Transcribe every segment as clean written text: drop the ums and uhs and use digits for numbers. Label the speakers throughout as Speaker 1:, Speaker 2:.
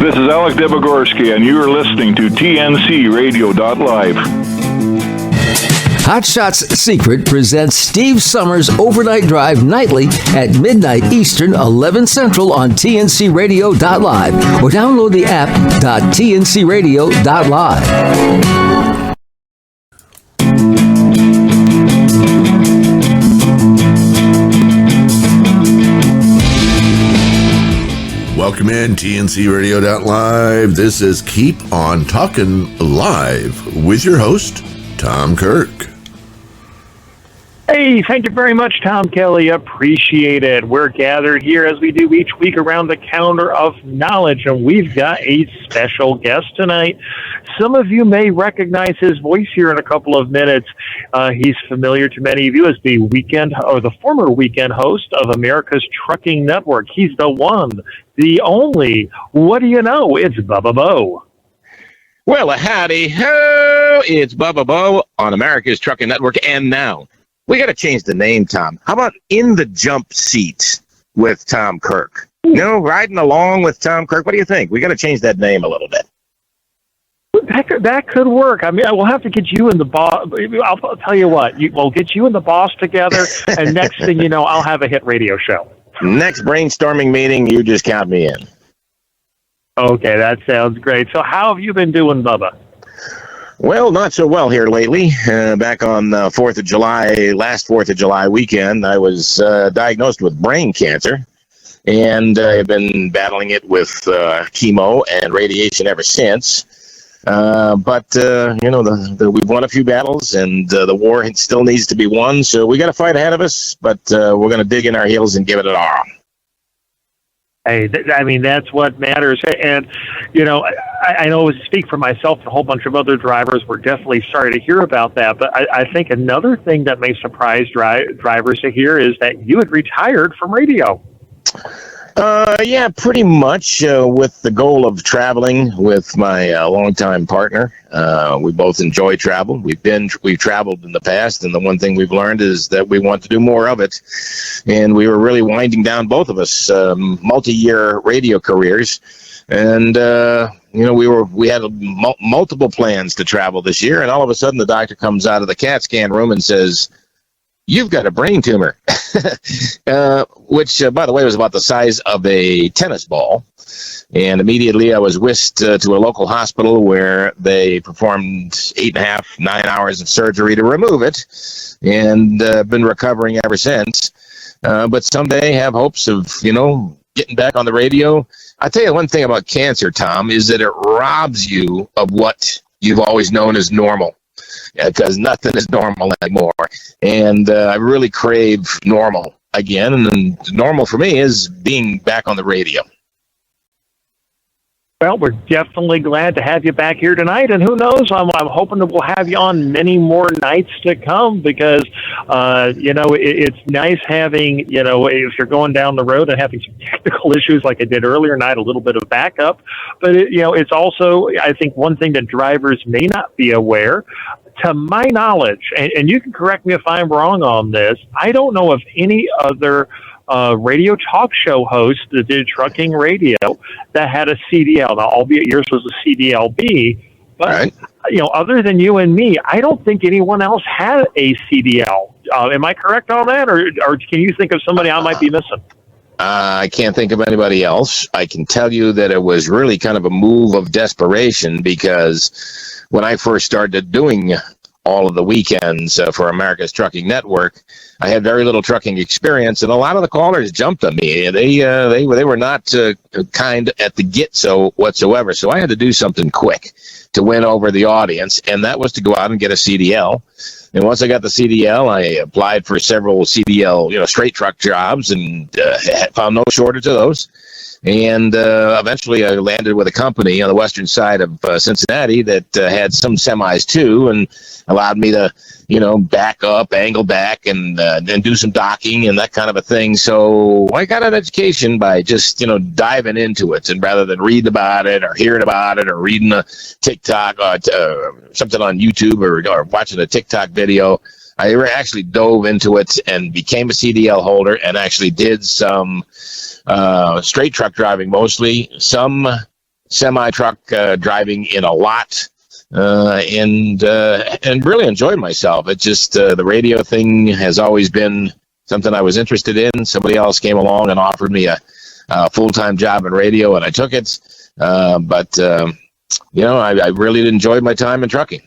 Speaker 1: This is Alec Debogorski, and you are listening to TNCRadio.live.
Speaker 2: Hot Shots Secret presents Steve Summers' Overnight Drive nightly at midnight Eastern, 11 Central on TNCRadio.live or download the app .tncradio.live.
Speaker 3: Welcome in, TNCRadio.live. This is Keep on Talkin' Live with your host, Tom Kyrk.
Speaker 4: Hey, thank you very much, Tom Kelly. Appreciate it. We're gathered here as we do each week around the counter of knowledge, and we've got a special guest tonight. Some of you may recognize his voice here in a couple of minutes. He's familiar to many of you as the former weekend host of America's Trucking Network. He's the one, the only. What do you know? It's Bubba Bo.
Speaker 5: Well, howdy ho! It's Bubba Bo on America's Trucking Network, and now we got to change the name, Tom. How about In the Jump Seat with Tom Kyrk? You know, riding along with Tom Kyrk. What do you think? We got to change that name a little bit.
Speaker 4: That could work. I mean, we'll have to get you and the boss. I'll tell you what. We'll get you and the boss together, and next thing you know, I'll have a hit radio show.
Speaker 5: Next brainstorming meeting, you just count me in.
Speaker 4: Okay, that sounds great. So how have you been doing, Bubba?
Speaker 5: Well, not so well here lately. Back on last 4th of July weekend, I was diagnosed with brain cancer, and I've been battling it with chemo and radiation ever since. But we've won a few battles, and the war still needs to be won, so we got a fight ahead of us, but we're going to dig in our heels and give it all.
Speaker 4: Hey, I mean, that's what matters. And, you know, I know to speak for myself and a whole bunch of other drivers, we're definitely sorry to hear about that. But I think another thing that may surprise drivers to hear is that you had retired from radio.
Speaker 5: Yeah, pretty much with the goal of traveling with my longtime partner. We both enjoy travel. We've traveled in the past, and the one thing we've learned is that we want to do more of it. And we were really winding down, both of us, multi-year radio careers. And we had multiple plans to travel this year, and all of a sudden the doctor comes out of the CAT scan room and says, "You've got a brain tumor," which, by the way, was about the size of a tennis ball. And immediately I was whisked to a local hospital where they performed 8.5, 9 hours of surgery to remove it, and been recovering ever since. But someday have hopes of, getting back on the radio. I tell you one thing about cancer, Tom, is that it robs you of what you've always known as normal. Because nothing is normal anymore. And I really crave normal again. And normal for me is being back on the radio.
Speaker 4: Well, we're definitely glad to have you back here tonight. And who knows, I'm hoping that we'll have you on many more nights to come because, it's nice having, if you're going down the road and having some technical issues like I did earlier tonight, a little bit of backup. But, it's also, I think, one thing that drivers may not be aware. To my knowledge, and you can correct me if I'm wrong on this, I don't know of any other radio talk show host that did trucking radio that had a CDL. Now, albeit yours was a CDLB, but, right. Other than you and me, I don't think anyone else had a CDL. Am I correct on that, or can you think of somebody I might be missing?
Speaker 5: I can't think of anybody else. I can tell you that it was really kind of a move of desperation because when I first started doing all of the weekends for America's Trucking Network, I had very little trucking experience, and a lot of the callers jumped on me. They were not kind at the get-so whatsoever, so I had to do something quick to win over the audience, and that was to go out and get a CDL. And once I got the CDL, I applied for several CDL, straight truck jobs, and found no shortage of those. And eventually I landed with a company on the western side of Cincinnati that had some semis too, and allowed me to, back up, angle back, and then do some docking and that kind of a thing. So I got an education by just, diving into it, and rather than read about it or hearing about it or reading a TikTok or something on YouTube or watching a TikTok video, I actually dove into it and became a CDL holder and actually did some straight truck driving, mostly some semi-truck driving in a lot, and really enjoyed myself. It just the radio thing has always been something I was interested in. Somebody else came along and offered me a full-time job in radio, and I took it. But I really enjoyed my time in trucking.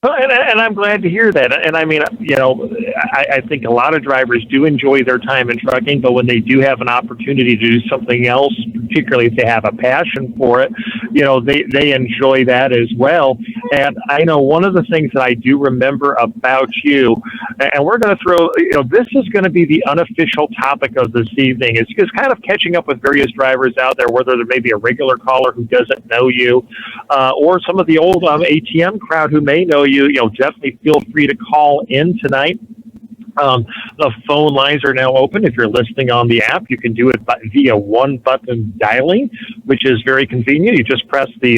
Speaker 4: Well, and I'm glad to hear that. And I mean, I think a lot of drivers do enjoy their time in trucking, but when they do have an opportunity to do something else, particularly if they have a passion for it, they enjoy that as well. And I know one of the things that I do remember about you, and we're going to throw, this is going to be the unofficial topic of this evening. It's just kind of catching up with various drivers out there, whether there may be a regular caller who doesn't know you, or some of the old ATM crowd who may know you. Definitely feel free to call in tonight. The phone lines are now open. If you're listening on the app, you can do it via one-button dialing, which is very convenient. You just press the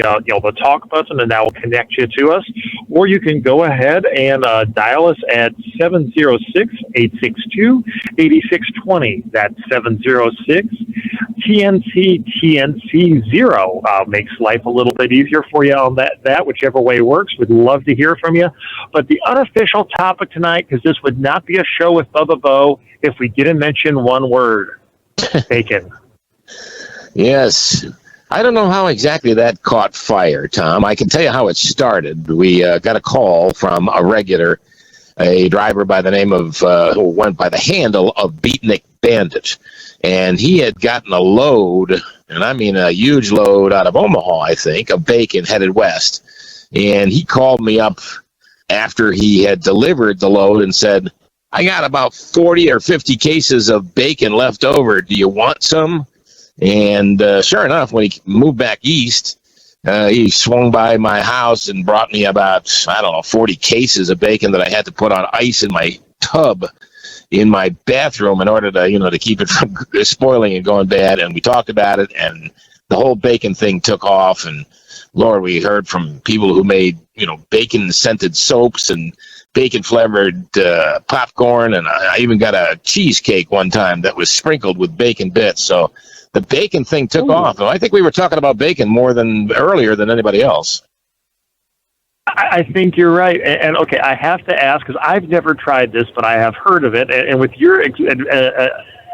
Speaker 4: talk button, and that will connect you to us. Or you can go ahead and dial us at 706-862-8620. That's 706-TNC-0. Makes life a little bit easier for you on that, whichever way works. We'd love to hear from you. But the unofficial topic tonight, because this would not be a show with Bubba Bo if we didn't mention one word: bacon.
Speaker 5: Yes. I don't know how exactly that caught fire, Tom. I can tell you how it started. We got a call from a driver by the name of, who went by the handle of Beatnik Bandit. And he had gotten a load, and I mean a huge load out of Omaha, I think, of bacon headed west. And he called me up after he had delivered the load and said, I got about 40 or 50 cases of bacon left over. Do you want some? And sure enough, when he moved back east, he swung by my house and brought me about, 40 cases of bacon that I had to put on ice in my tub in my bathroom in order to, to keep it from spoiling and going bad. And we talked about it, and the whole bacon thing took off. And Lord, we heard from people who made, bacon scented soaps and bacon flavored popcorn. And I even got a cheesecake one time that was sprinkled with bacon bits. So the bacon thing took off. And I think we were talking about bacon earlier than anybody else.
Speaker 4: I think you're right. And okay, I have to ask, because I've never tried this, but I have heard of it. And with your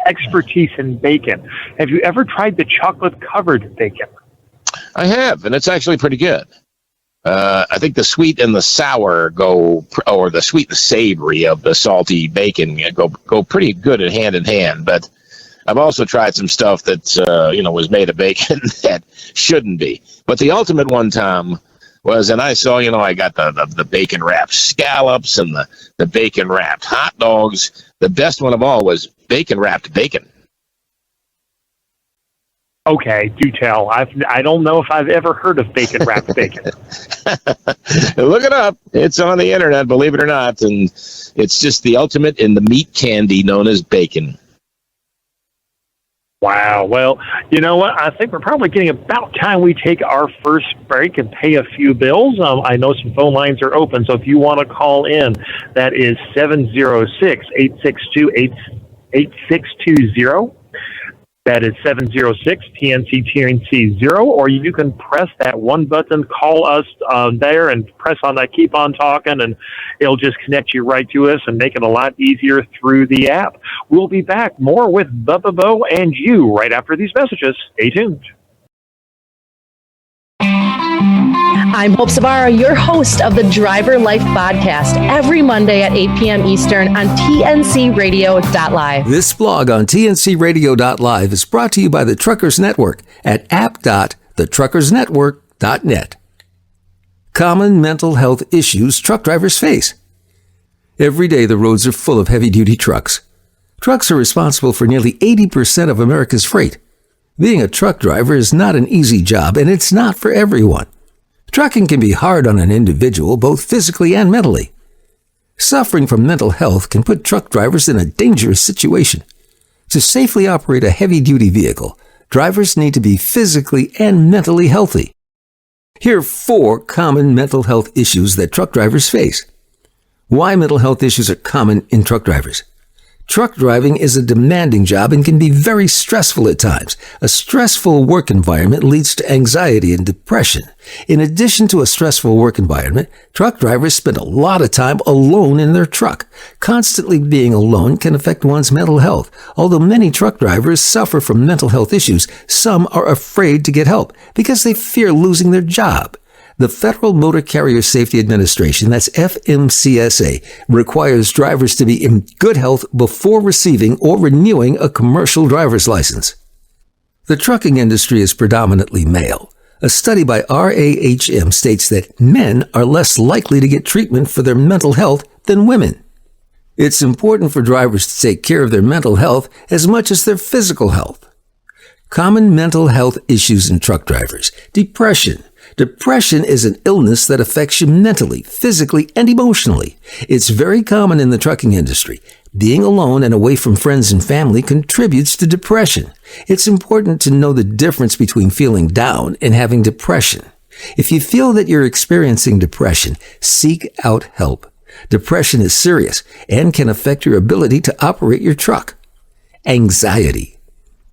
Speaker 4: expertise in bacon, have you ever tried the chocolate-covered bacon?
Speaker 5: I have, and it's actually pretty good. I think the sweet and the sour or the sweet and savory of the salty bacon go pretty good hand in hand. But I've also tried some stuff that, was made of bacon that shouldn't be. But the ultimate one, Tom, was, and I saw, I got the bacon wrapped scallops and the bacon wrapped hot dogs. The best one of all was bacon wrapped bacon.
Speaker 4: Okay, do tell. I don't know if I've ever heard of bacon wrapped bacon.
Speaker 5: Look it up. It's on the internet, believe it or not. And it's just the ultimate in the meat candy known as bacon.
Speaker 4: Wow. Well, you know what? I think we're probably getting about time we take our first break and pay a few bills. I know some phone lines are open, so if you want to call in, that is 706-862-8620. That is 706-TNC-0, or you can press that one button, call us there, and press on that Keep On Talking, and it'll just connect you right to us and make it a lot easier through the app. We'll be back more with Bubba Bo and you right after these messages. Stay tuned.
Speaker 6: I'm Hope Savara, your host of the Driver Life Podcast, every Monday at 8 p.m. Eastern on tncradio.live.
Speaker 2: This blog on tncradio.live is brought to you by the Truckers Network at app.thetruckersnetwork.net. Common mental health issues truck drivers face. Every day the roads are full of heavy-duty trucks. Trucks are responsible for nearly 80% of America's freight. Being a truck driver is not an easy job, and it's not for everyone. Trucking can be hard on an individual, both physically and mentally. Suffering from mental health can put truck drivers in a dangerous situation. To safely operate a heavy-duty vehicle, drivers need to be physically and mentally healthy. Here are 4 common mental health issues that truck drivers face. Why mental health issues are common in truck drivers. Truck driving is a demanding job and can be very stressful at times. A stressful work environment leads to anxiety and depression. In addition to a stressful work environment, truck drivers spend a lot of time alone in their truck. Constantly being alone can affect one's mental health. Although many truck drivers suffer from mental health issues, some are afraid to get help because they fear losing their job. The Federal Motor Carrier Safety Administration, that's FMCSA, requires drivers to be in good health before receiving or renewing a commercial driver's license. The trucking industry is predominantly male. A study by RAHM states that men are less likely to get treatment for their mental health than women. It's important for drivers to take care of their mental health as much as their physical health. Common mental health issues in truck drivers. Depression. Depression is an illness that affects you mentally, physically, and emotionally. It's very common in the trucking industry. Being alone and away from friends and family contributes to depression. It's important to know the difference between feeling down and having depression. If you feel that you're experiencing depression, seek out help. Depression is serious and can affect your ability to operate your truck. Anxiety.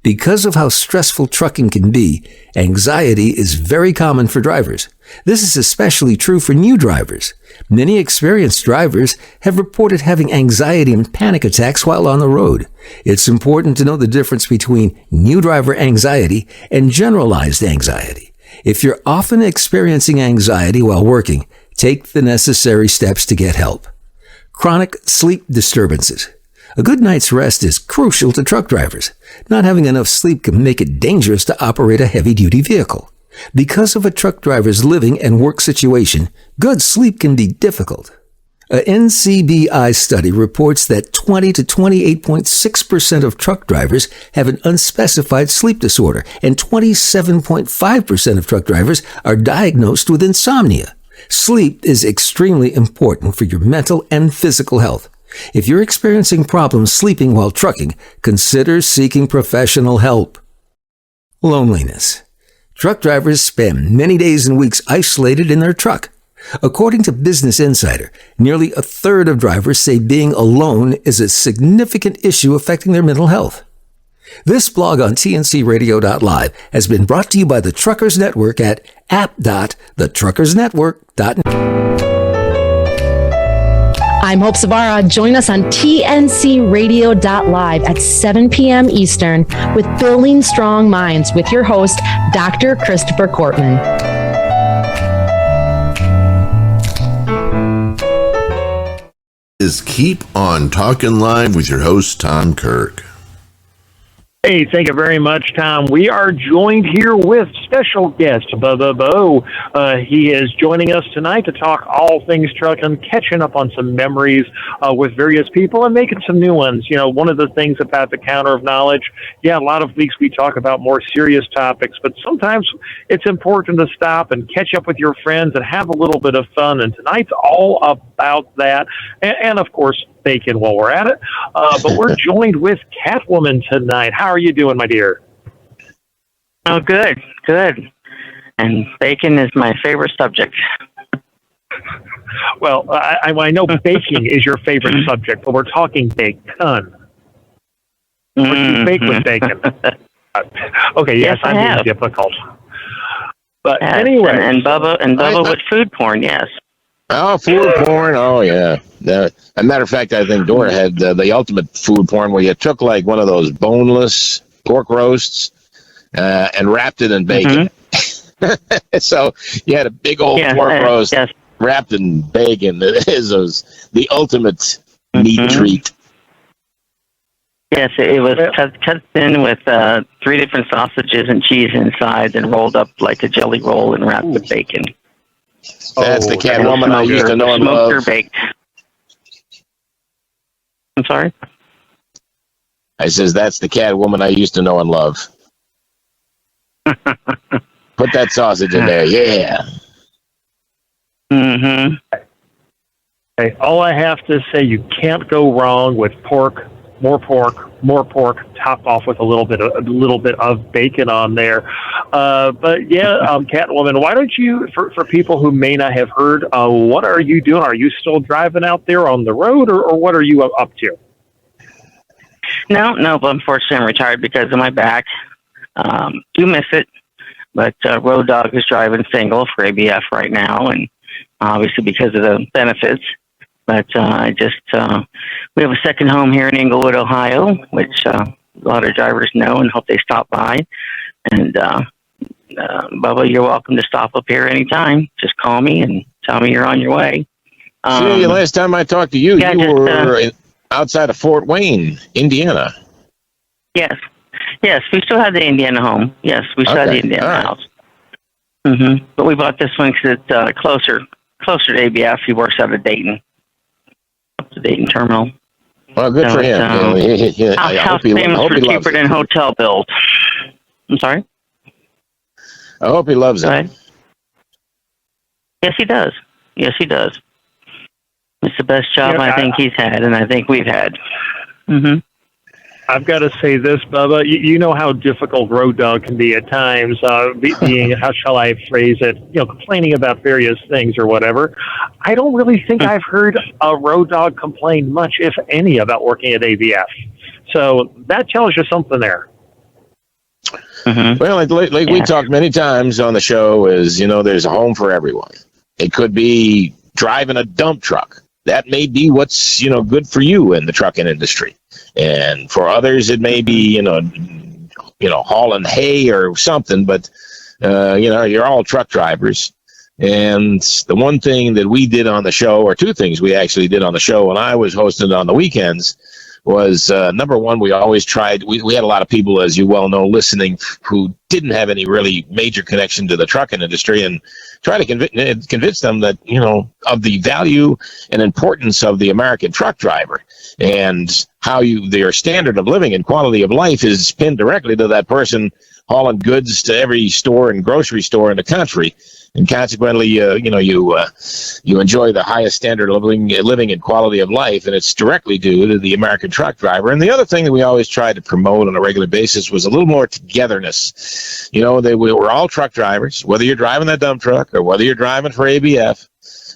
Speaker 2: Because of how stressful trucking can be, anxiety is very common for drivers. This is especially true for new drivers. Many experienced drivers have reported having anxiety and panic attacks while on the road. It's important to know the difference between new driver anxiety and generalized anxiety. If you're often experiencing anxiety while working, take the necessary steps to get help. Chronic sleep disturbances. A good night's rest is crucial to truck drivers. Not having enough sleep can make it dangerous to operate a heavy-duty vehicle. Because of a truck driver's living and work situation, good sleep can be difficult. A NCBI study reports that 20 to 28.6% of truck drivers have an unspecified sleep disorder, and 27.5% of truck drivers are diagnosed with insomnia. Sleep is extremely important for your mental and physical health. If you're experiencing problems sleeping while trucking, consider seeking professional help. Loneliness. Truck drivers spend many days and weeks isolated in their truck. According to Business Insider, nearly a third of drivers say being alone is a significant issue affecting their mental health. This blog on tncradio.live has been brought to you by the Truckers Network at app.thetruckersnetwork.net.
Speaker 6: I'm Hope Savara. Join us on tncradio.live at 7 p.m. Eastern with Building Strong Minds with your host, Dr. Christopher Cortman.
Speaker 3: Is Keep on Talkin' Live with your host, Tom Kyrk.
Speaker 4: Hey, thank you very much, Tom. We are joined here with special guest, Bubba Bo. He is joining us tonight to talk all things trucking, catching up on some memories with various people and making some new ones. You know, one of the things about the counter of knowledge, a lot of weeks we talk about more serious topics, but sometimes it's important to stop and catch up with your friends and have a little bit of fun. And tonight's all about that. And of course, bacon while we're at it. But we're joined with Catwoman tonight. How are you doing, my dear?
Speaker 7: Oh, good. And bacon is my favorite subject.
Speaker 4: Well, I know baking is your favorite subject, but we're talking bacon. What do you bake with bacon? Okay, yes, I'm being difficult. But anyway.
Speaker 7: And Bubba with food porn, yes.
Speaker 5: Oh, food porn. Oh, yeah. As a matter of fact, I think Dora had the ultimate food porn where you took like one of those boneless pork roasts and wrapped it in bacon. Mm-hmm. So you had a big old pork roast wrapped in bacon. It was the ultimate meat treat.
Speaker 7: Yes, it was cut thin with 3 different sausages and cheese inside and rolled up like a jelly roll and wrapped with bacon.
Speaker 5: That's the Catwoman I used to know and love.
Speaker 7: Smoked or baked. I'm sorry?
Speaker 5: I says, that's the Catwoman I used to know and love. Put that sausage in there, yeah.
Speaker 7: Mm-hmm.
Speaker 4: Okay, all I have to say, you can't go wrong with pork, more pork, topped off with a little bit of bacon on there. But yeah, Catwoman, why don't you, for people who may not have heard, what are you doing? Are you still driving out there on the road, or what are you up to?
Speaker 7: No, but unfortunately I'm retired because of my back. Do miss it, but Road Dogg is driving single for ABF right now, and obviously because of the benefits. But we have a second home here in Englewood, Ohio, which a lot of drivers know and hope they stop by. And Bubba, you're welcome to stop up here anytime. Just call me and tell me you're on your way.
Speaker 5: See, last time I talked to you, you were outside of Fort Wayne, Indiana.
Speaker 7: Yes, we still have the Indiana home. Yes, we still have the Indiana house. Mm-hmm. But we bought this one because it's closer to ABF. He works out of Dayton, up to Dayton Terminal.
Speaker 5: Well, good for him. I hope he loves
Speaker 7: cheaper than hotel bills. I'm sorry?
Speaker 5: I hope he loves it.
Speaker 7: Yes, he does. It's the best job I think he's had, and I think we've had. Mm-hmm.
Speaker 4: I've got to say this, Bubba. You know how difficult Road Dogg can be at times, being, how shall I phrase it, complaining about various things or whatever. I don't really think I've heard a Road Dogg complain much, if any, about working at ABF. So that tells you something there.
Speaker 5: Mm-hmm. Well, like we talked many times on the show, is, there's a home for everyone. It could be driving a dump truck. That may be what's, good for you in the trucking industry. And for others, it may be, hauling hay or something, but, you're all truck drivers. And the one thing that we did on the show, or two things we actually did on the show when I was hosting on the weekends, was number one, we always tried, we had a lot of people, as you well know, listening who didn't have any really major connection to the trucking industry, and try to convince them that, of the value and importance of the American truck driver, and how their standard of living and quality of life is pinned directly to that person hauling goods to every store and grocery store in the country. And consequently, you enjoy the highest standard of living and quality of life, and it's directly due to the American truck driver. And the other thing that we always tried to promote on a regular basis was a little more togetherness. We're all truck drivers, whether you're driving that dump truck or whether you're driving for ABF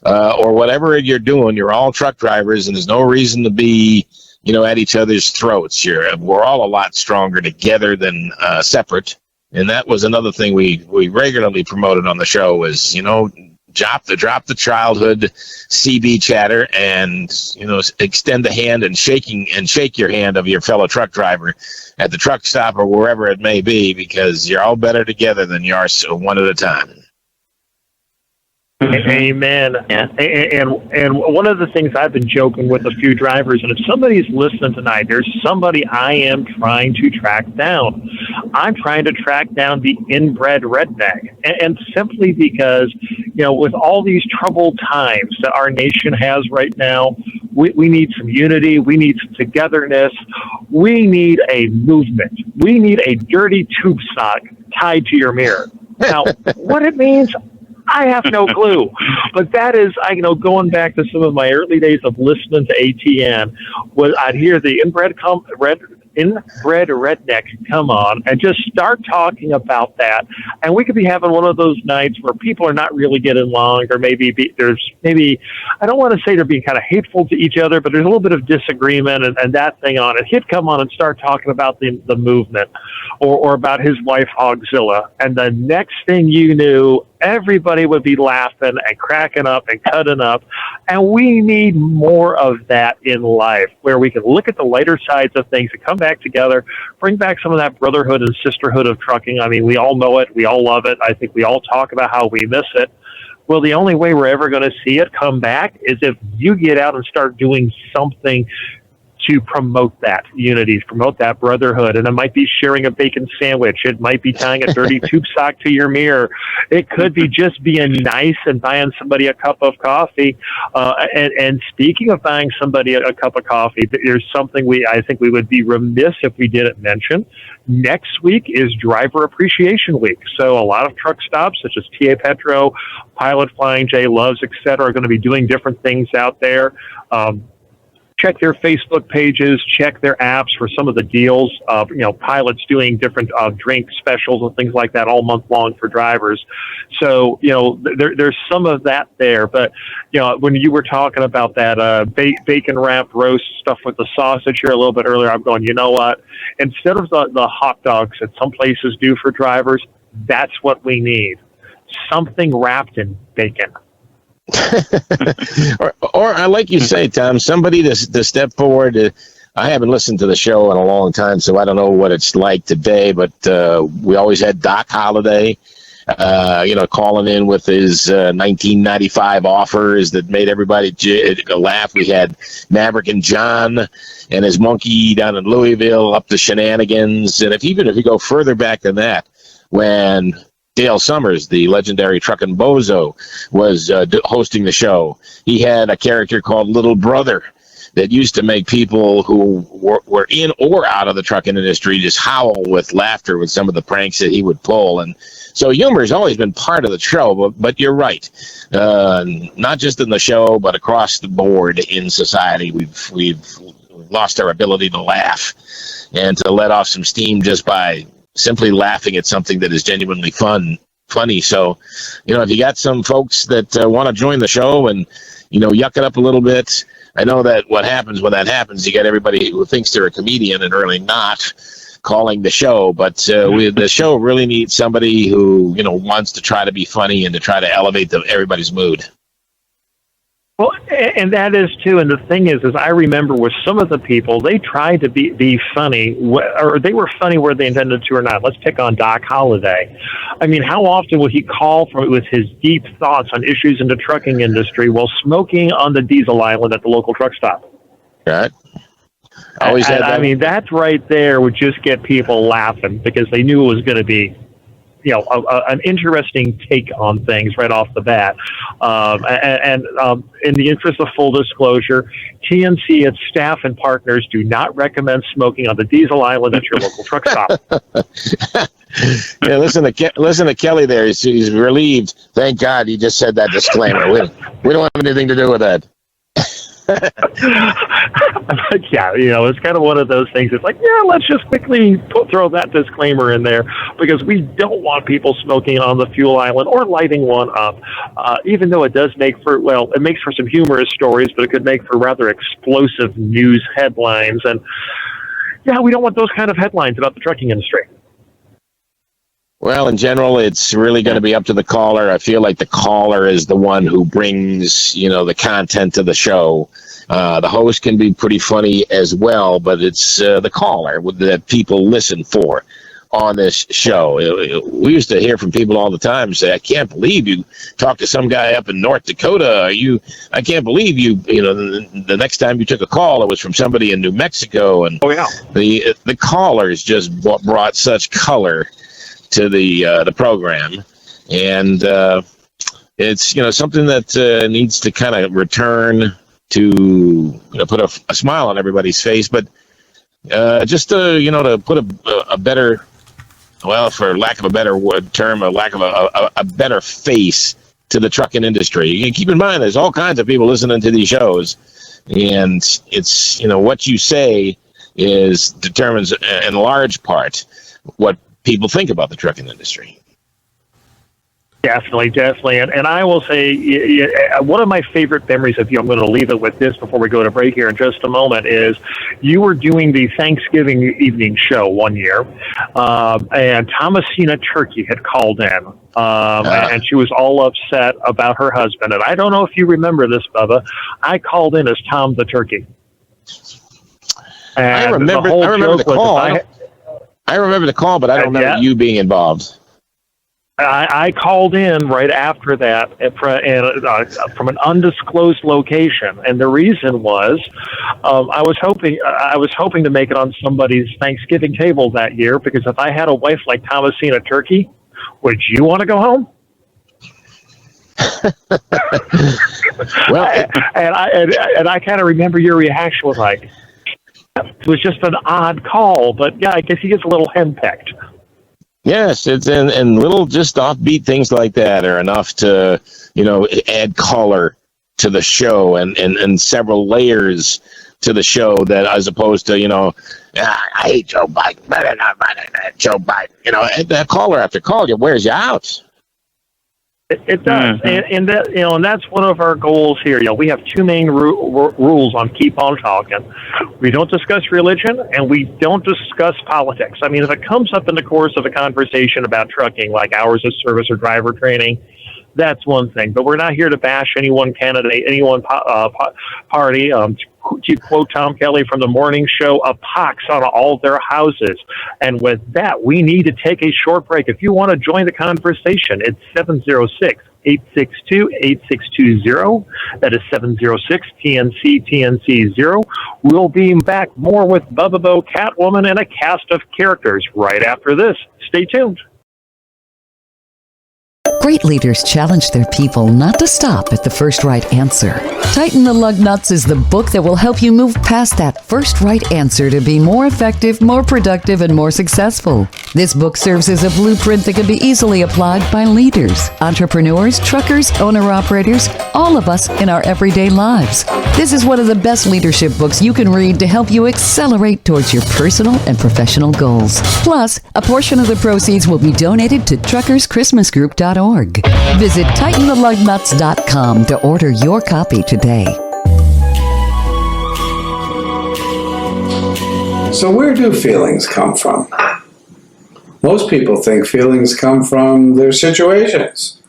Speaker 5: or whatever you're doing. You're all truck drivers, and there's no reason to be, at each other's throats. We're all a lot stronger together than separate. And that was another thing we regularly promoted on the show, was, drop the childhood CB chatter, and, extend the hand and shake your hand of your fellow truck driver at the truck stop or wherever it may be, because you're all better together than you are one at a time.
Speaker 4: Amen. Yeah. And one of the things I've been joking with a few drivers, and if somebody's listening tonight, there's somebody I am trying to track down. I'm trying to track down the inbred redneck, and simply because, with all these troubled times that our nation has right now, we need some unity. We need some togetherness. We need a movement. We need a dirty tube sock tied to your mirror. Now, what it means, I have no clue. But that is, going back to some of my early days of listening to ATN, I'd hear the inbred redneck come on and just start talking about that. And we could be having one of those nights where people are not really getting along, or maybe I don't want to say they're being kind of hateful to each other, but there's a little bit of disagreement and that thing on it. He'd come on and start talking about the movement or about his wife, Hogzilla. And the next thing you knew, everybody would be laughing and cracking up and cutting up. And we need more of that in life, where we can look at the lighter sides of things and come back together, bring back some of that brotherhood and sisterhood of trucking. I mean, we all know it. We all love it. I think we all talk about how we miss it. Well, the only way we're ever going to see it come back is if you get out and start doing something to promote that unity, promote that brotherhood. And it might be sharing a bacon sandwich. It might be tying a dirty tube sock to your mirror. It could be just being nice and buying somebody a cup of coffee. And speaking of buying somebody a cup of coffee, there's something I think we would be remiss if we didn't mention. Next week is Driver Appreciation Week. So a lot of truck stops, such as TA Petro, Pilot Flying J, Loves, etc., are going to be doing different things out there. check their Facebook pages, check their apps for some of the deals. Pilots doing different drink specials and things like that all month long for drivers. So, there's some of that there. But, when you were talking about that bacon wrapped roast stuff with the sausage here a little bit earlier, I'm going, you know what? Instead of the hot dogs that some places do for drivers, that's what we need. Something wrapped in bacon.
Speaker 5: or like you say, Tom, somebody to step forward. I haven't listened to the show in a long time, so I don't know what it's like today, but we always had Doc Holliday, calling in with his 1995 offers that made everybody laugh. We had Maverick and John and his monkey down in Louisville up to shenanigans. And if you go further back than that, when Dale Summers, the legendary Truckin' Bozo, was hosting the show, he had a character called Little Brother that used to make people who were in or out of the trucking industry just howl with laughter with some of the pranks that he would pull. And so humor has always been part of the show, but you're right. Not just in the show, but across the board in society, we've lost our ability to laugh and to let off some steam just by simply laughing at something that is genuinely funny. So, if you got some folks that want to join the show and, yuck it up a little bit, I know that what happens when that happens, you get everybody who thinks they're a comedian and really not calling the show. But the show really needs somebody who, wants to try to be funny and to try to elevate everybody's mood.
Speaker 4: Well, and that is too. And the thing is I remember with some of the people, they tried to be funny, or they were funny where they intended to or not. Let's pick on Doc Holliday. I mean, how often would he call with his deep thoughts on issues in the trucking industry while smoking on the diesel island at the local truck stop?
Speaker 5: Right. Always had that.
Speaker 4: I mean, that right there would just get people laughing because they knew it was going to be, an interesting take on things right off the bat. In the interest of full disclosure, TNC, its staff and partners do not recommend smoking on the diesel island at your local truck stop.
Speaker 5: Yeah, listen to Kelly there. He's relieved. Thank God you just said that disclaimer. We don't have anything to do with that.
Speaker 4: Yeah, it's kind of one of those things. It's like, let's just quickly throw that disclaimer in there because we don't want people smoking on the fuel island or lighting one up. Even though it does it makes for some humorous stories, but it could make for rather explosive news headlines. And we don't want those kind of headlines about the trucking industry.
Speaker 5: Well, in general, it's really going to be up to the caller. I feel like the caller is the one who brings, the content to the show. The host can be pretty funny as well, but it's the caller that people listen for on this show. We used to hear from people all the time say, I can't believe you talked to some guy up in North Dakota. I can't believe the next time you took a call, it was from somebody in New Mexico. And the callers just brought such color to the program, and it's something that needs to kind of return to put a smile on everybody's face, but just to put a better, for lack of a better term, a better face to the trucking industry. You can keep in mind there's all kinds of people listening to these shows, and it's what you say determines in large part what people think about the trucking industry.
Speaker 4: Definitely. And I will say, one of my favorite memories of you, I'm going to leave it with this before we go to break here in just a moment, is you were doing the Thanksgiving evening show one year, and Thomasina Turkey had called in, and she was all upset about her husband. And I don't know if you remember this, Bubba. I called in as Tom the Turkey. And
Speaker 5: I remember the call. I remember the call, but I don't remember you being involved.
Speaker 4: I called in right after that from an undisclosed location, and the reason was I was hoping to make it on somebody's Thanksgiving table that year, because if I had a wife like Thomasina Turkey, would you want to go home?
Speaker 5: Well,
Speaker 4: and I kind of remember your reaction was like, it was just an odd call, but I guess he gets a little henpecked.
Speaker 5: Yes, it's and little just offbeat things like that are enough to add color to the show and several layers to the show that as opposed to, I hate Joe Biden, Joe Biden, and caller after call, it wears you out.
Speaker 4: It does, and that and that's one of our goals here. We have two main rules on Keep On Talking. We don't discuss religion, and we don't discuss politics. I mean, if it comes up in the course of a conversation about trucking, like hours of service or driver training, that's one thing. But we're not here to bash any one candidate, any one party. To quote Tom Kelly from the morning show, a pox on all their houses. And with that, we need to take a short break. If you want to join the conversation, it's 706-862-8620. That is 706-TNC-TNC0. We'll be back more with Bubba Bo, Catwoman, and a cast of characters right after this. Stay tuned.
Speaker 8: Great leaders challenge their people not to stop at the first right answer. Tighten the Lug Nuts is the book that will help you move past that first right answer to be more effective, more productive, and more successful. This book serves as a blueprint that can be easily applied by leaders, entrepreneurs, truckers, owner-operators, all of us in our everyday lives. This is one of the best leadership books you can read to help you accelerate towards your personal and professional goals. Plus, a portion of the proceeds will be donated to truckerschristmasgroup.org. Visit TightenTheLugNuts.com to order your copy today.
Speaker 9: So where do feelings come from? Most people think feelings come from their situations,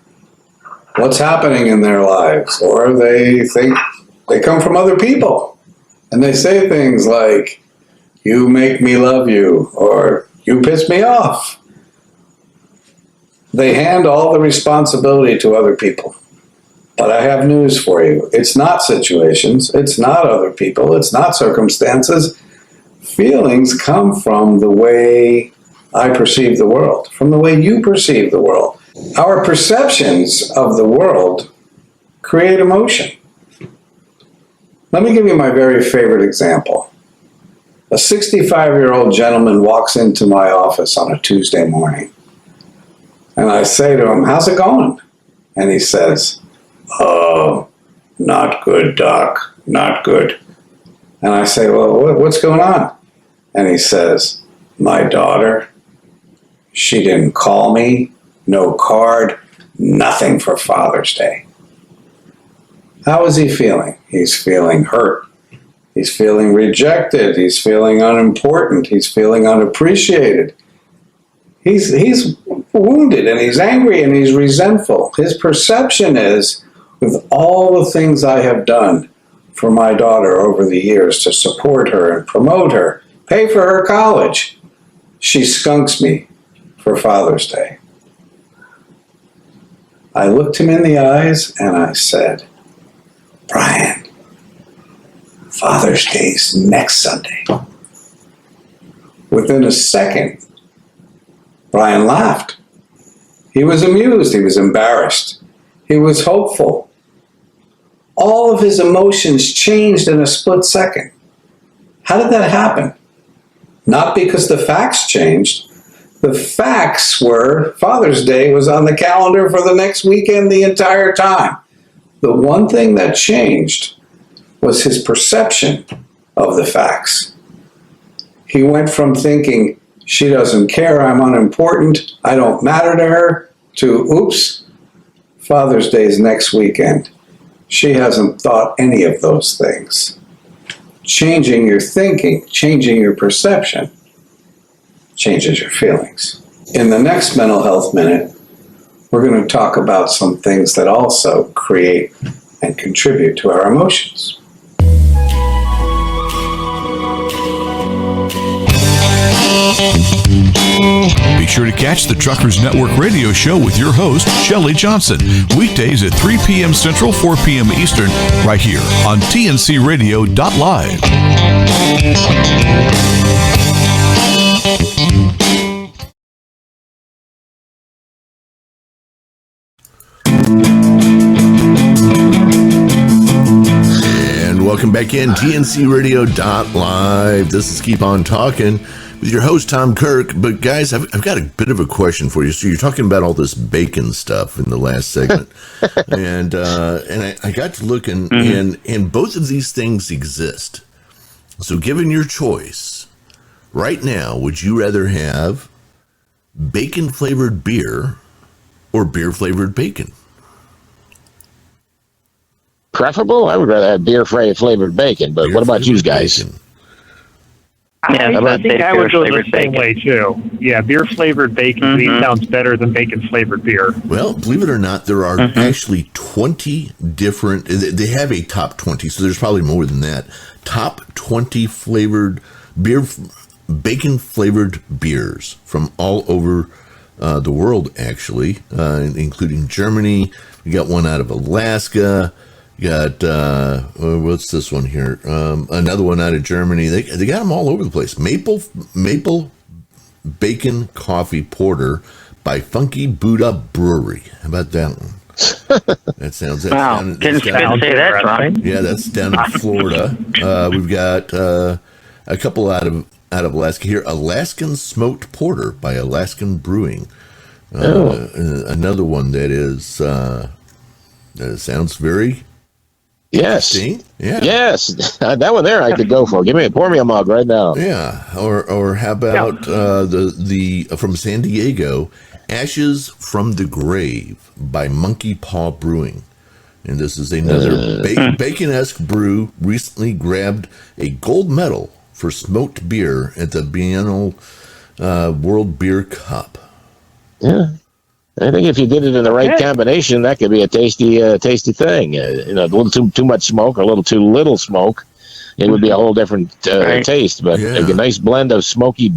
Speaker 9: what's happening in their lives, or they think they come from other people. And they say things like, you make me love you, or you piss me off. They hand all the responsibility to other people. But I have news for you. It's not situations. It's not other people. It's not circumstances. Feelings come from the way I perceive the world, from the way you perceive the world. Our perceptions of the world create emotion. Let me give you my very favorite example. A 65-year-old gentleman walks into my office on a Tuesday morning. And I say to him, how's it going? And he says, oh, not good, Doc, not good. And I say, well, what's going on? And he says, my daughter, she didn't call me, no card, nothing for Father's Day. How is he feeling? He's feeling hurt. He's feeling rejected. He's feeling unimportant. He's feeling unappreciated. He's wounded, and he's angry, and he's resentful. His perception is, with all the things I have done for my daughter over the years to support her and promote her, pay for her college, she skunks me for Father's Day. I looked him in the eyes and I said, Brian, Father's Day's next Sunday. Within a second, Brian laughed. He was amused. He was embarrassed. He was hopeful. All of his emotions changed in a split second. How did that happen? Not because the facts changed. The facts were Father's Day was on the calendar for the next weekend the entire time. The one thing that changed was his perception of the facts. He went from thinking, she doesn't care, I'm unimportant, I don't matter to her, to, oops, Father's Day is next weekend. She hasn't thought any of those things. Changing your thinking, changing your perception, changes your feelings. In the next Mental Health Minute, we're going to talk about some things that also create and contribute to our emotions.
Speaker 10: Be sure to catch the Truckers Network radio show with your host, Shelley Johnson, weekdays at 3 p.m. Central, 4 p.m. Eastern, right here on tncradio.live.
Speaker 3: And welcome back in, tncradio.live. This is Keep On Talking with your host, Tom Kyrk. But guys, I've got a bit of a question for you. So you're talking about all this bacon stuff in the last segment. and I got to looking, and both of these things exist. So given your choice, right now, would you rather have bacon-flavored beer or beer-flavored bacon?
Speaker 5: Preferable? I would rather have beer-flavored bacon, but what about you guys?
Speaker 3: Bacon.
Speaker 4: I think I would go the same way, too. Yeah, beer-flavored bacon to me sounds better than bacon-flavored beer.
Speaker 3: Well, believe it or not, there are actually 20 different, they have a top 20, so there's probably more than that. Top 20 flavored beer, bacon-flavored beers from all over the world, actually, including Germany. We got one out of Alaska. You got, what's this one here? Another one out of Germany. They got them all over the place. Maple Bacon Coffee Porter by Funky Buddha Brewery. How about that one? That sounds...
Speaker 7: Wow, didn't say that, right?
Speaker 3: Yeah, that's down in Florida. We've got a couple out of Alaska here. Alaskan Smoked Porter by Alaskan Brewing. Another one that is... that sounds very...
Speaker 5: Yes.
Speaker 3: Yeah.
Speaker 5: Yes. That one there I could go for. Pour me a mug right now.
Speaker 3: Yeah. Or how about the from San Diego, Ashes from the Grave by Monkey Paw Brewing. And this is another bacon-esque brew recently grabbed a gold medal for smoked beer at the Biennial World Beer Cup.
Speaker 5: Yeah. I think if you did it in the right combination, that could be a tasty thing. A little too much smoke or a little too little smoke, it would be a whole different taste. But a nice blend of smoky,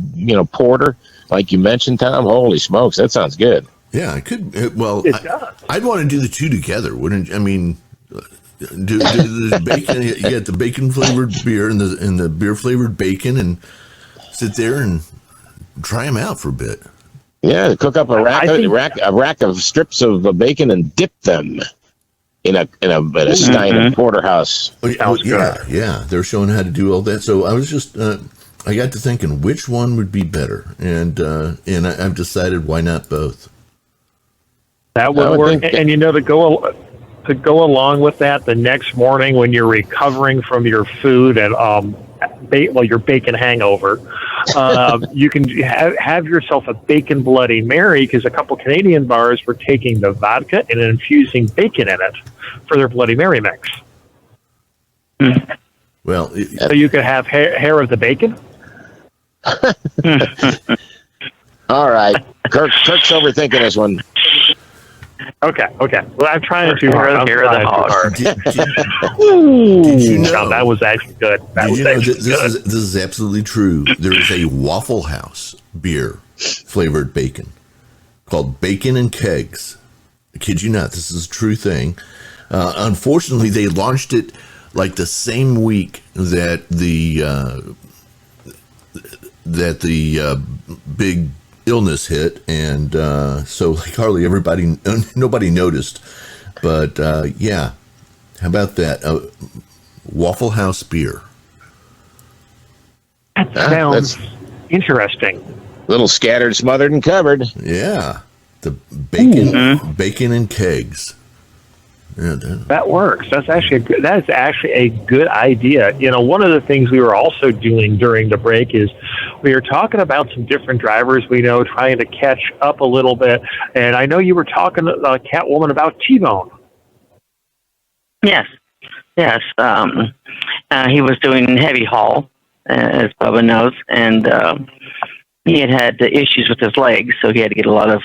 Speaker 5: porter, like you mentioned, Tom. Holy smokes, that sounds good.
Speaker 3: Yeah, it could. I'd want to do the two together, wouldn't you? I mean, do the bacon. You get the bacon flavored beer and the beer flavored bacon, and sit there and try them out for a bit.
Speaker 5: Yeah, cook up a rack of strips of bacon and dip them in a stein of porterhouse.
Speaker 3: Yeah, they're showing how to do all that. So I was just I got to thinking which one would be better, and I've decided why not both.
Speaker 4: That would work, and to go along with that, the next morning when you're recovering from your food and your bacon hangover, you can have yourself a bacon Bloody Mary, because a couple Canadian bars were taking the vodka and infusing bacon in it for their Bloody Mary mix.
Speaker 3: Well,
Speaker 4: so you could have hair of the bacon.
Speaker 5: All right, Kirk's overthinking this one.
Speaker 4: Okay. Well, I'm trying too hard.
Speaker 7: Did
Speaker 3: you know?
Speaker 4: No, that was actually good.
Speaker 3: This is absolutely true. There is a Waffle House beer flavored bacon called Bacon and Kegs. I kid you not. This is a true thing. Unfortunately, they launched it like the same week that the big illness hit, and so like hardly nobody noticed. But how about that? Waffle House beer.
Speaker 4: That sounds interesting.
Speaker 5: Little scattered, smothered, and covered.
Speaker 3: Yeah, the bacon and kegs. Yeah,
Speaker 4: that works. That is actually a good idea. One of the things we were also doing during the break is we were talking about some different drivers we know, trying to catch up a little bit. And I know you were talking, Catwoman, about T-Bone.
Speaker 7: Yes. He was doing heavy haul, as Bubba knows, and he had issues with his legs, so he had to get a lot of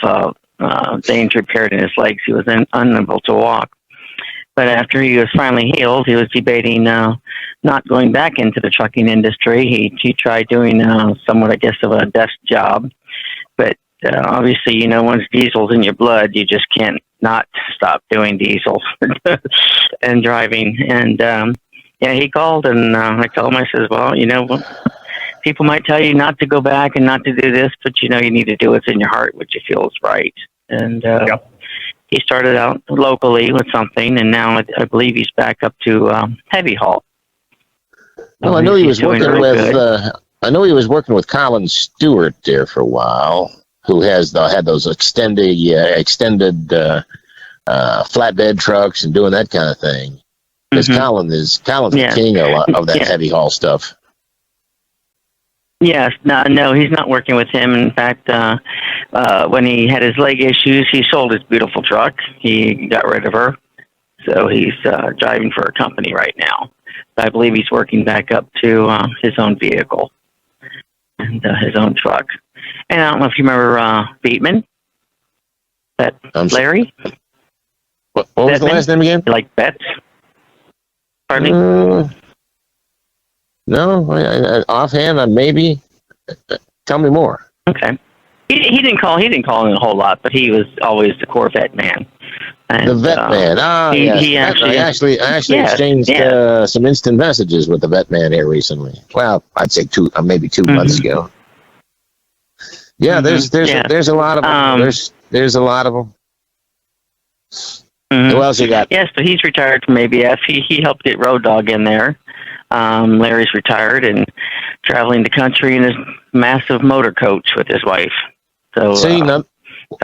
Speaker 7: things repaired in his legs. He was unable to walk. But after he was finally healed, he was debating not going back into the trucking industry. He tried doing somewhat, I guess, of a desk job. But obviously, once diesel's in your blood, you just can't not stop doing diesel and driving. And he called, and I told him, I says, well, people might tell you not to go back and not to do this, but you need to do what's in your heart, what you feel is right. And he started out locally with something, and now I believe he's back up to heavy haul.
Speaker 5: Well, I know he was working with. I know he was working with Colin Stewart there for a while, who had those extended flatbed trucks and doing that kind of thing. Because Colin's the king of that heavy haul stuff.
Speaker 7: Yes, no, he's not working with him. In fact, when he had his leg issues, he sold his beautiful truck. He got rid of her, so he's driving for a company right now. I believe he's working back up to his own vehicle and his own truck. And I don't know if you remember Bateman, Larry.
Speaker 5: What was the last name again?
Speaker 7: Like Betts. Pardon me.
Speaker 5: No, I offhand, maybe. Tell me more.
Speaker 7: Okay. He didn't call in a whole lot, but he was always the Corvette man. And,
Speaker 5: the vet man. Yes. He actually exchanged some instant messages with the vet man here recently. Well, I'd say maybe 2 months ago. Yeah, there's a lot of them. There's a lot of them. Who else you got?
Speaker 7: Yes, but he's retired from ABF. He helped get Road Dogg in there. Larry's retired and traveling the country in his massive motor coach with his wife. So,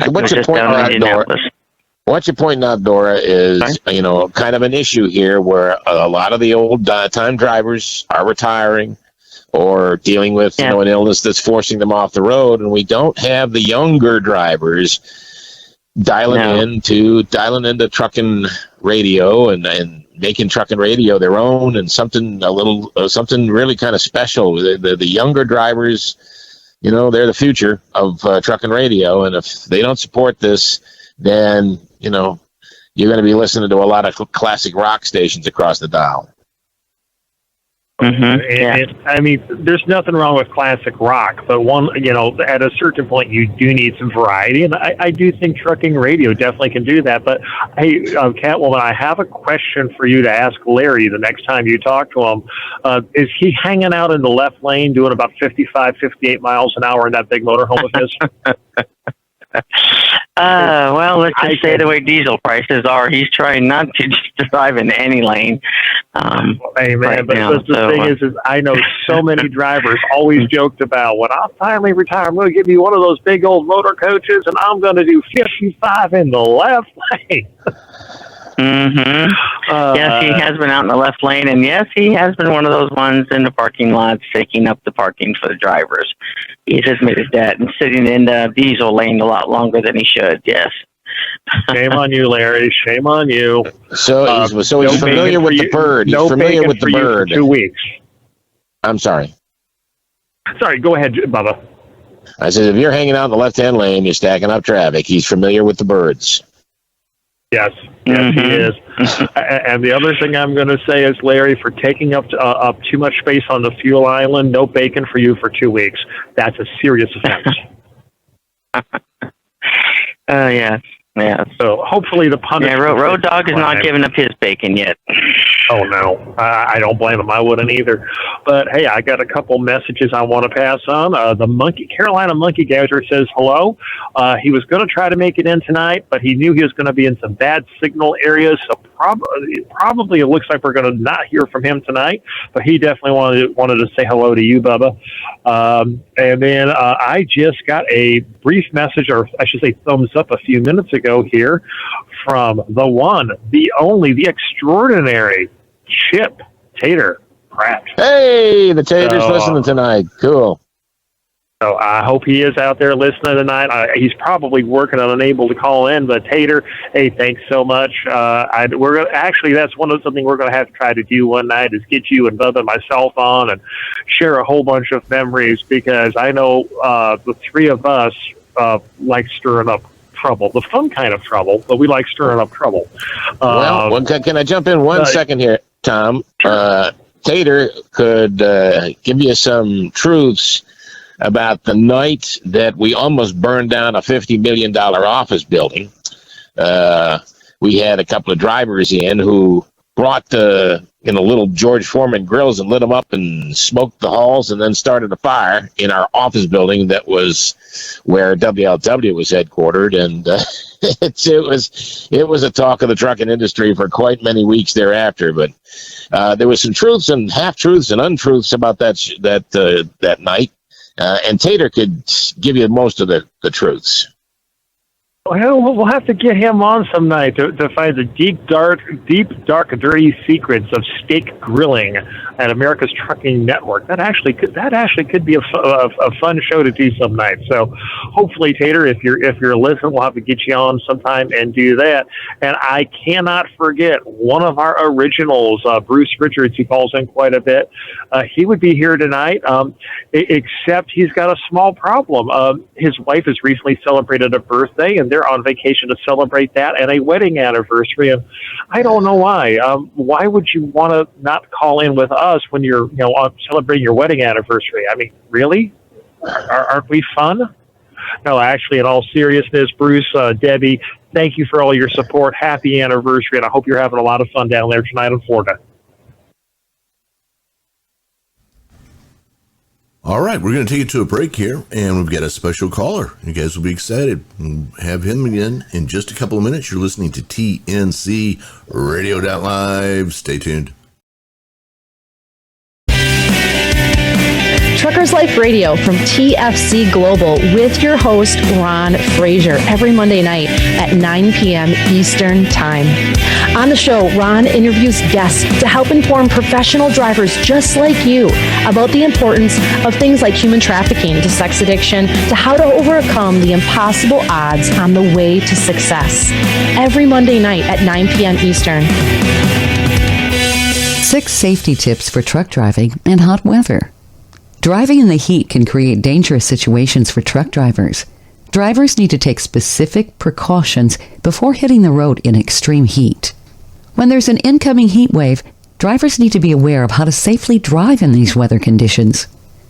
Speaker 5: what's your point out, Dora? What you're pointing out, Dora, is kind of an issue here where a lot of the old time drivers are retiring or dealing with an illness that's forcing them off the road, and we don't have the younger drivers dialing into trucking radio and making trucking radio their own and something really kind of special. The younger drivers, they're the future of trucking radio, and if they don't support this, then you're going to be listening to a lot of classic rock stations across the dial.
Speaker 4: I mean, there's nothing wrong with classic rock, but at a certain point, you do need some variety, and I do think trucking radio definitely can do that. But hey, Catwoman, I have a question for you to ask Larry the next time you talk to him. Is he hanging out in the left lane doing about 55, 58 miles an hour in that big motorhome of his?
Speaker 7: Well, let's just say the way diesel prices are, he's trying not to just drive in any lane.
Speaker 4: Hey, man, but the thing is I know so many drivers always joked about, when I finally retire, I'm going to give you one of those big old motor coaches, and I'm going to do 55 in the left lane.
Speaker 7: Yes, he has been out in the left lane, and yes, he has been one of those ones in the parking lot taking up the parking for the drivers. He's admitted that, and sitting in the diesel lane a lot longer than he should. Yes.
Speaker 4: Shame on you, Larry. Shame on you.
Speaker 5: So he's familiar with the bird. He's familiar with the bird.
Speaker 4: 2 weeks.
Speaker 5: I'm sorry.
Speaker 4: Sorry, go ahead, Bubba.
Speaker 5: I said, if you're hanging out in the left-hand lane, you're stacking up traffic. He's familiar with the birds.
Speaker 4: Yes, he is. And the other thing I'm going to say is, Larry, for taking up too much space on the fuel island, no bacon for you for 2 weeks. That's a serious offense.
Speaker 7: Yeah.
Speaker 4: So hopefully the punishment...
Speaker 7: Yeah, Road Dogg is not giving up his bacon yet.
Speaker 4: Oh, no. I don't blame him. I wouldn't either. But, hey, I got a couple messages I want to pass on. The Carolina Monkey Gouger says hello. He was going to try to make it in tonight, but he knew he was going to be in some bad signal areas, so probably it looks like we're going to not hear from him tonight, but he definitely wanted to say hello to you, Bubba. And then I just got a brief message, or I should say thumbs up, a few minutes ago here from the one, the only, the extraordinary Chip Tater Pratt.
Speaker 5: Hey, the Tater's listening tonight. Cool.
Speaker 4: So I hope he is out there listening tonight. He's probably working and unable to call in, but Tater, hey, thanks so much. That's something we're going to have to try to do one night, is get you and Bubba and myself on and share a whole bunch of memories, because I know the three of us like stirring up trouble, the fun kind of trouble, but we like stirring up trouble.
Speaker 5: Can I jump in 1 second here, Tom? Sure. Tater could give you some truths about the night that we almost burned down a $50 million office building. We had a couple of drivers in who brought the little George Foreman grills and lit them up and smoked the halls, and then started a fire in our office building that was where WLW was headquartered. And it was a talk of the trucking industry for quite many weeks thereafter. But there was some truths and half-truths and untruths about that night. And Tater could give you most of the truths.
Speaker 4: Well, we'll have to get him on some night to find the deep, dark, dirty secrets of steak grilling at America's Trucking Network. That actually could be a fun show to do some night. So, hopefully, Tater, if you're listening, we'll have to get you on sometime and do that. And I cannot forget one of our originals, Bruce Richards, who calls in quite a bit. He would be here tonight, except he's got a small problem. His wife has recently celebrated a birthday, and they're on vacation to celebrate that and a wedding anniversary. And I don't know why. Why would you want to not call in with us when you're celebrating your wedding anniversary? I mean, really? Aren't we fun? No, actually, in all seriousness, Bruce, Debbie, thank you for all your support. Happy anniversary, and I hope you're having a lot of fun down there tonight in Florida.
Speaker 3: All right, we're going to take it to a break here, and we've got a special caller. You guys will be excited. We'll have him again in just a couple of minutes. You're listening to TNC Radio.live. Stay tuned.
Speaker 6: Truckers Life Radio from TFC Global with your host, Ron Frazier, every Monday night at 9 p.m. Eastern Time. On the show, Ron interviews guests to help inform professional drivers just like you about the importance of things like human trafficking to sex addiction to how to overcome the impossible odds on the way to success. Every Monday night at 9 p.m. Eastern.
Speaker 8: 6 safety tips for truck driving in hot weather. Driving in the heat can create dangerous situations for truck drivers. Drivers need to take specific precautions before hitting the road in extreme heat. When there's an incoming heat wave, drivers need to be aware of how to safely drive in these weather conditions.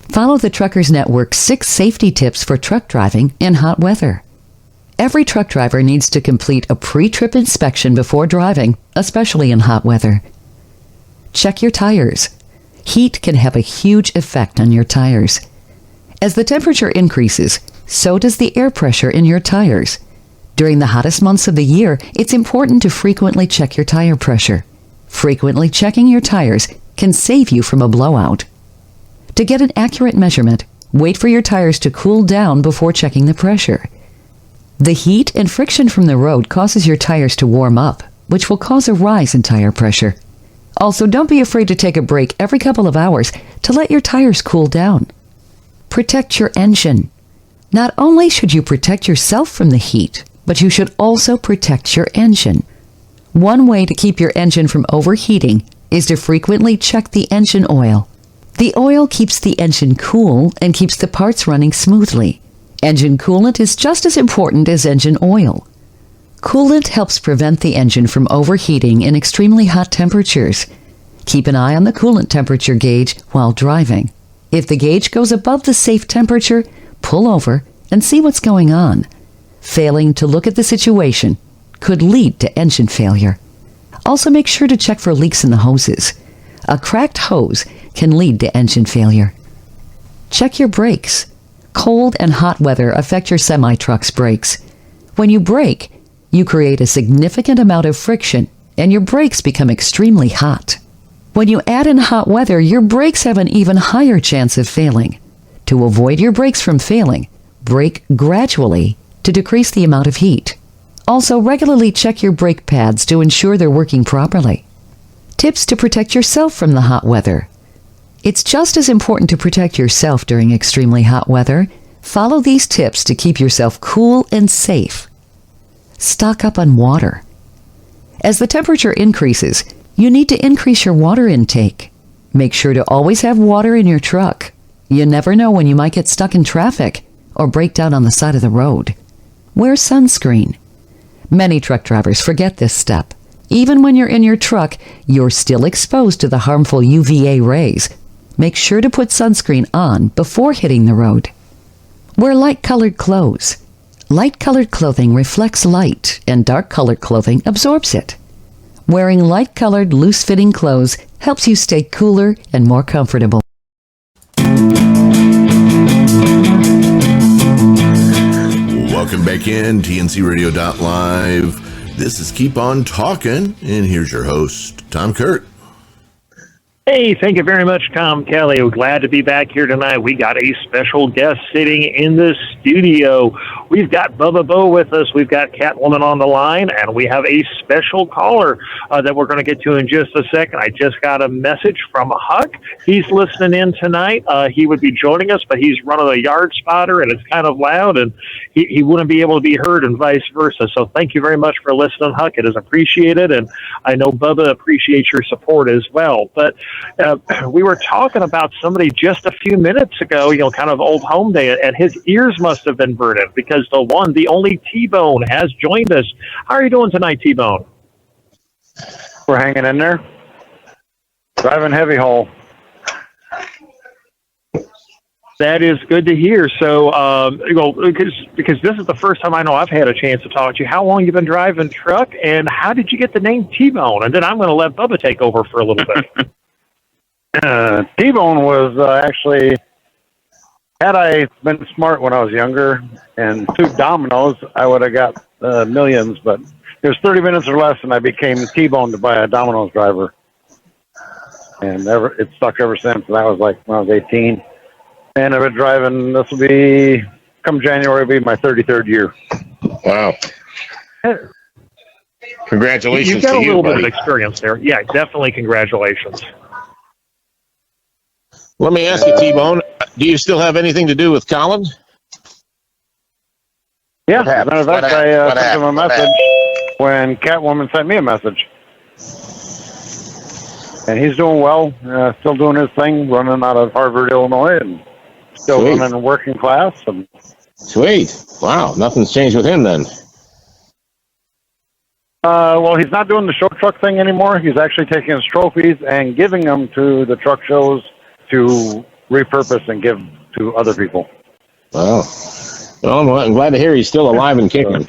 Speaker 8: Follow the Truckers Network's 6 safety tips for truck driving in hot weather. Every truck driver needs to complete a pre-trip inspection before driving, especially in hot weather. Check your tires. Heat can have a huge effect on your tires. As the temperature increases, so does the air pressure in your tires. During the hottest months of the year, it's important to frequently check your tire pressure. Frequently checking your tires can save you from a blowout. To get an accurate measurement, wait for your tires to cool down before checking the pressure. The heat and friction from the road causes your tires to warm up, which will cause a rise in tire pressure. Also, don't be afraid to take a break every couple of hours to let your tires cool down. Protect your engine. Not only should you protect yourself from the heat, but you should also protect your engine. One way to keep your engine from overheating is to frequently check the engine oil. The oil keeps the engine cool and keeps the parts running smoothly. Engine coolant is just as important as engine oil. Coolant helps prevent the engine from overheating in extremely hot temperatures. Keep an eye on the coolant temperature gauge while driving. If the gauge goes above the safe temperature, pull over and see what's going on. Failing to look at the situation could lead to engine failure. Also, make sure to check for leaks in the hoses. A cracked hose can lead to engine failure. Check your brakes. Cold and hot weather affect your semi-truck's brakes. When you brake, you create a significant amount of friction, and your brakes become extremely hot. When you add in hot weather, your brakes have an even higher chance of failing. To avoid your brakes from failing, brake gradually to decrease the amount of heat. Also, regularly check your brake pads to ensure they're working properly. Tips to protect yourself from the hot weather. It's just as important to protect yourself during extremely hot weather. Follow these tips to keep yourself cool and safe. Stock up on water. As the temperature increases, you need to increase your water intake. Make sure to always have water in your truck. You never know when you might get stuck in traffic or break down on the side of the road. Wear sunscreen. Many truck drivers forget this step. Even when you're in your truck, you're still exposed to the harmful UVA rays. Make sure to put sunscreen on before hitting the road. Wear light-colored clothes. Light-colored clothing reflects light, and dark-colored clothing absorbs it. Wearing light-colored, loose-fitting clothes helps you stay cooler and more comfortable.
Speaker 3: Welcome back in, TNC Radio.live. This is Keep On Talking, and here's your host, Tom Kyrk.
Speaker 4: Hey, thank you very much, Tom Kelly. We're glad to be back here tonight. We got a special guest sitting in the studio. We've got Bubba Bo with us. We've got Catwoman on the line, and we have a special caller that we're going to get to in just a second. I just got a message from Huck. He's listening in tonight. He would be joining us, but he's running a yard spotter, and it's kind of loud, and he wouldn't be able to be heard and vice versa. So thank you very much for listening, Huck. It is appreciated, and I know Bubba appreciates your support as well. But we were talking about somebody just a few minutes ago, kind of old home day, and his ears must have been burning because the only T-Bone has joined us. How are you doing tonight, T-Bone?
Speaker 11: We're hanging in there. Driving heavy haul.
Speaker 4: That is good to hear. So, because this is the first time I know I've had a chance to talk to you. How long you been driving truck, and how did you get the name T-Bone? And then I'm going to let Bubba take over for a little bit.
Speaker 11: T-Bone was actually, had I been smart when I was younger and two dominoes, I would have got millions, but it was 30 minutes or less, and I became T-Bone to buy a Domino's driver. And it stuck ever since. And that was like when I was 18. And I've been driving, this will be, come January, will be my 33rd year.
Speaker 5: Wow. Congratulations
Speaker 4: You've got
Speaker 5: to
Speaker 4: a little
Speaker 5: buddy.
Speaker 4: bit of experience there. Yeah, definitely congratulations.
Speaker 5: Let me ask you, T-Bone, do you still have anything to do with Colin?
Speaker 11: Yeah, matter of fact, I sent him a message when Catwoman sent me a message. And he's doing well, still doing his thing, running out of Harvard, Illinois, and still running a working class. And
Speaker 5: Sweet. Wow, nothing's changed with him then.
Speaker 11: Well, he's not doing the show truck thing anymore. He's actually taking his trophies and giving them to the truck shows to repurpose and give to other people.
Speaker 5: Wow. Well, I'm glad to hear he's still alive and kicking.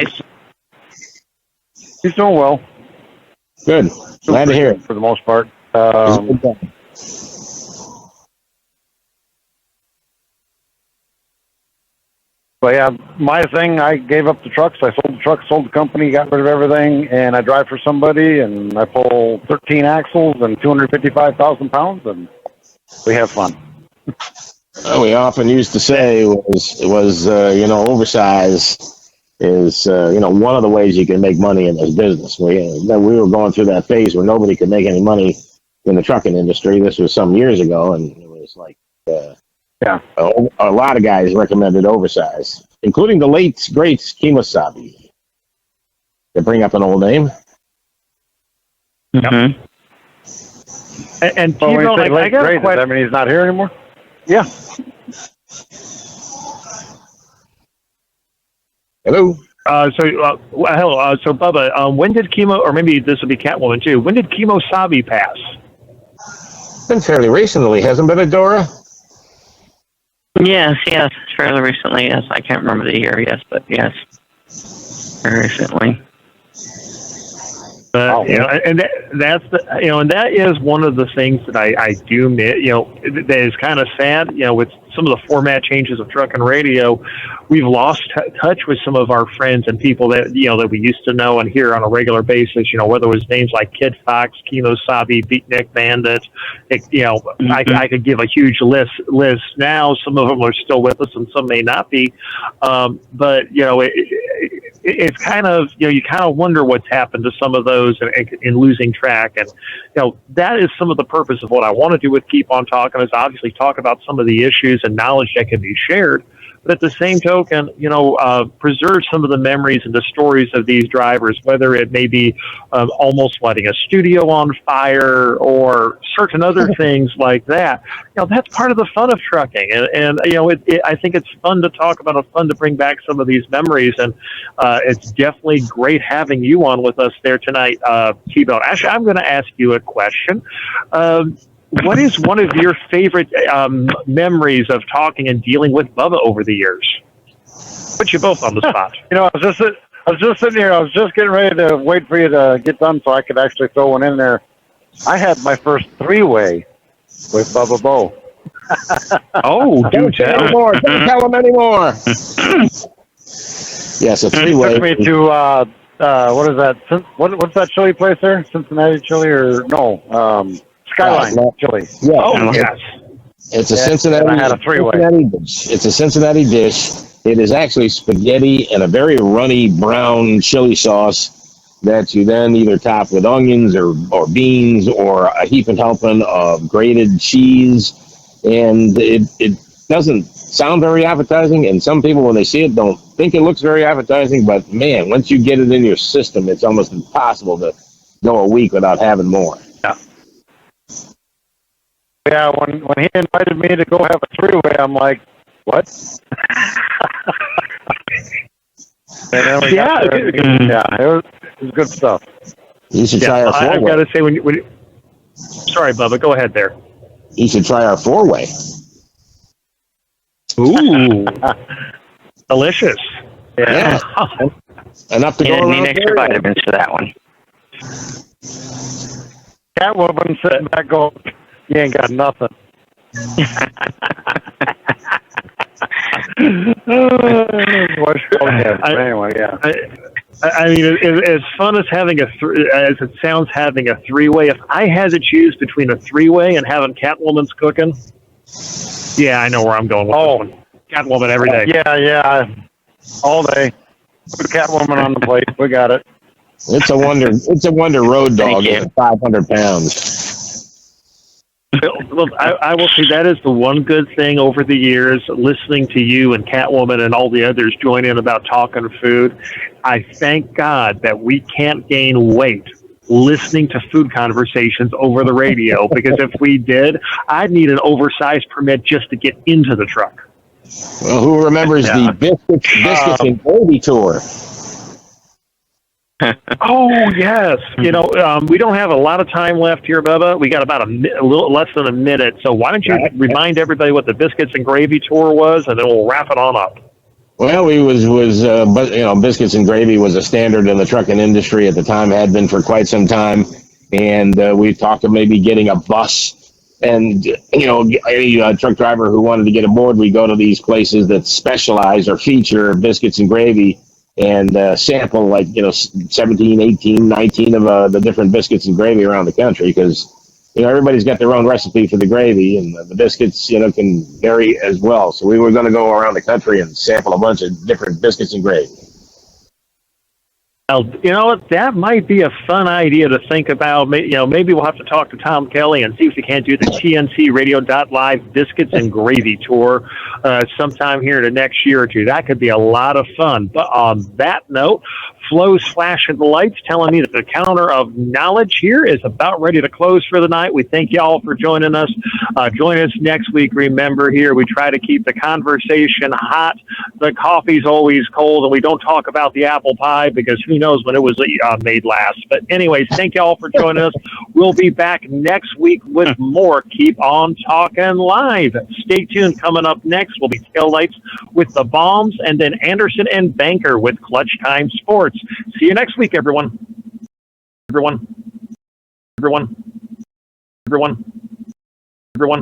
Speaker 11: He's doing well.
Speaker 5: Good. Glad to hear it.
Speaker 11: For the most part. But yeah, my thing, I gave up the trucks. I sold the trucks, sold the company, got rid of everything, and I drive for somebody, and I pull 13 axles and 255,000 pounds, and we have fun.
Speaker 5: We often used to say oversize is one of the ways you can make money in this business. We were going through that phase where nobody could make any money in the trucking industry. This was some years ago, and it was like a lot of guys recommended oversize, including the late great Kemosabe. To bring up an old name.
Speaker 4: Mm-hmm. And T-Bone, I got a question.
Speaker 11: I mean, he's not here anymore? Yeah.
Speaker 5: Hello.
Speaker 4: Hello. So, Bubba, when did or maybe this would be Catwoman too, when did Kemosabe pass?
Speaker 5: Been fairly recently, hasn't been it, Dora?
Speaker 7: Yes, fairly recently, yes. I can't remember the year, yes, but yes, very recently.
Speaker 4: And that is one of the things that I do miss, that is kind of sad, with some of the format changes of truck and radio. We've lost touch with some of our friends and people that, that we used to know and hear on a regular basis, whether it was names like Kid Fox, Kemosabe, Beatnik Bandit. I could give a huge list now. Some of them are still with us and some may not be. But, it's kind of, you kind of wonder what's happened to some of those and losing track. And, that is some of the purpose of what I want to do with Keep On Talking, is obviously talk about some of the issues and knowledge that can be shared. But at the same token, preserve some of the memories and the stories of these drivers, whether it may be almost lighting a studio on fire or certain other things like that. That's part of the fun of trucking. And I think it's fun to talk about, it's fun to bring back some of these memories. And it's definitely great having you on with us there tonight, T-Bone. Actually, I'm going to ask you a question. What is one of your favorite memories of talking and dealing with Bubba over the years? Put you both on the spot.
Speaker 11: I was just sitting here. I was just getting ready to wait for you to get done so I could actually throw one in there. I had my first three-way with Bubba Bo.
Speaker 4: Oh, do tell.
Speaker 5: Don't tell him anymore. Yes, a three-way.
Speaker 11: He took me to, what is that? What's that chili place there? Cincinnati chili or no? Skyline chili.
Speaker 5: Yeah.
Speaker 4: Oh, yes.
Speaker 5: It's a
Speaker 11: Yeah,
Speaker 5: Cincinnati.
Speaker 11: I had a three-way.
Speaker 5: Cincinnati dish. It's a Cincinnati dish. It is actually spaghetti and a very runny brown chili sauce that you then either top with onions or beans or a heaping helping of grated cheese. And it doesn't sound very appetizing. And some people, when they see it, don't think it looks very appetizing. But man, once you get it in your system, it's almost impossible to go a week without having more.
Speaker 11: Yeah, when he invited me to go have a three-way, I'm like, what? And then we got there, it was good stuff.
Speaker 5: You should try our four-way.
Speaker 4: I've got to say, sorry, Bubba, go ahead there.
Speaker 5: You should try our four-way.
Speaker 4: Ooh, delicious.
Speaker 5: Yeah. Enough to go
Speaker 7: You
Speaker 5: around.
Speaker 7: need extra vitamins for that one.
Speaker 11: Catwoman sitting back going, you ain't got nothing. Anyway, yeah.
Speaker 4: I mean, as fun as having as it sounds, having a three-way. If I had to choose between a three-way and having Catwoman's cooking, yeah, I know where I'm going with this one. Catwoman every day.
Speaker 11: Yeah, all day. Put Catwoman on the plate. We got it.
Speaker 5: It's a wonder. It's a wonder. Road dog is 500 pounds.
Speaker 4: Well, I will say that is the one good thing over the years, listening to you and Catwoman and all the others join in about talking food. I thank God that we can't gain weight listening to food conversations over the radio, because if we did, I'd need an oversized permit just to get into the truck.
Speaker 5: Well, who remembers the biscuits and gravy tour?
Speaker 4: Oh, yes. You know, we don't have a lot of time left here, Bubba. We got about a little less than a minute. So why don't you remind everybody what the Biscuits and Gravy tour was, and then we'll wrap it on up.
Speaker 5: Well, Biscuits and Gravy was a standard in the trucking industry at the time, had been for quite some time. And we talked of maybe getting a bus. And, any truck driver who wanted to get aboard, we go to these places that specialize or feature biscuits and gravy and sample 17, 18, 19 of the different biscuits and gravy around the country, because everybody's got their own recipe for the gravy, and the biscuits can vary as well. So we were going to go around the country and sample a bunch of different biscuits and gravy.
Speaker 4: That might be a fun idea to think about. Maybe we'll have to talk to Tom Kelly and see if we can't do the TNCradio.live Biscuits and Gravy tour sometime here in the next year or two. That could be a lot of fun. But on that note, Flo's flashing the lights, telling me that the counter of knowledge here is about ready to close for the night. We thank y'all for joining us. Join us next week. Remember, here we try to keep the conversation hot. The coffee's always cold, and we don't talk about the apple pie, because who knows when it was made last. But anyways, thank y'all for joining us. We'll be back next week with more Keep On Talking Live. Stay tuned. Coming up next will be Taillights with the Bombs, and then Anderson and Banker with Clutch Time Sports. See you next week, everyone.